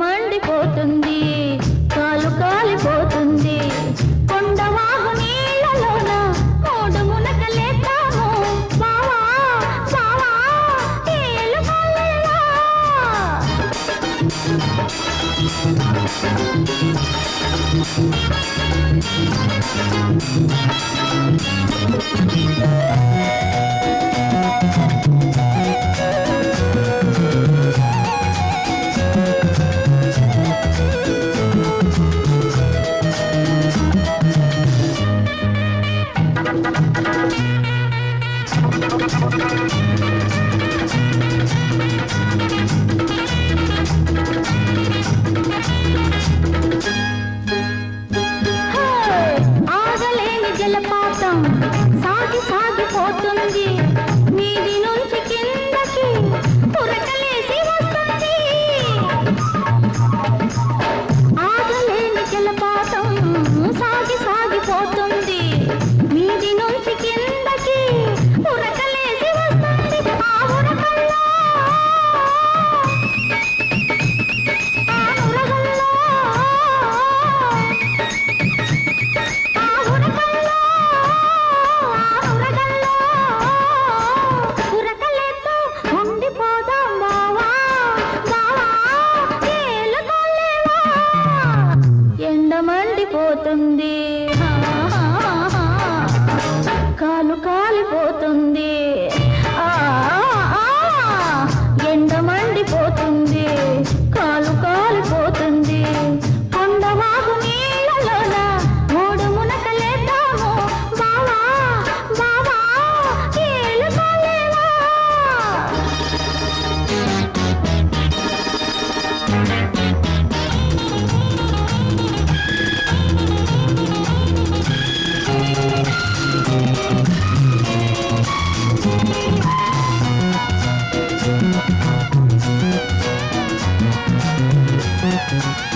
మండిపోతుంది, కాలు కాలిపోతుంది. కొండవాగు నీళ్ళలోన మూడు మునకలేద్దాము. బావా బావా ఏలు కాలేవా. ఆగలేని జలపాతం సాగి సాగిపోతుంది, మీది నుంచి కిందకి ఉరకలేసి వస్తుంది. ఆగలేని జలపాతం సాగి సాగిపోతుంది, మీది నుంచి కిందకి ఉరకలేసి వస్తుంది. ఆ ఉరకల్లో ఆ ఉరకల్లో ఆ ఉరకల్లో ఆ ఉరకల్లో ఉరకలేస్తూ ఉండిపోదాం బావా బావా ఏలుకోలేవా. ఎండ మండిపోతుంది, కాలు కాలిపోతుంది. ఎండ మండిపోతుంది, కాలు కాలిపోతుంది. కొండవాగు నీళ్ళలోన మూడు మునకలేద్దాము. బావా బావా ఏలు కాలేవా. Thank you.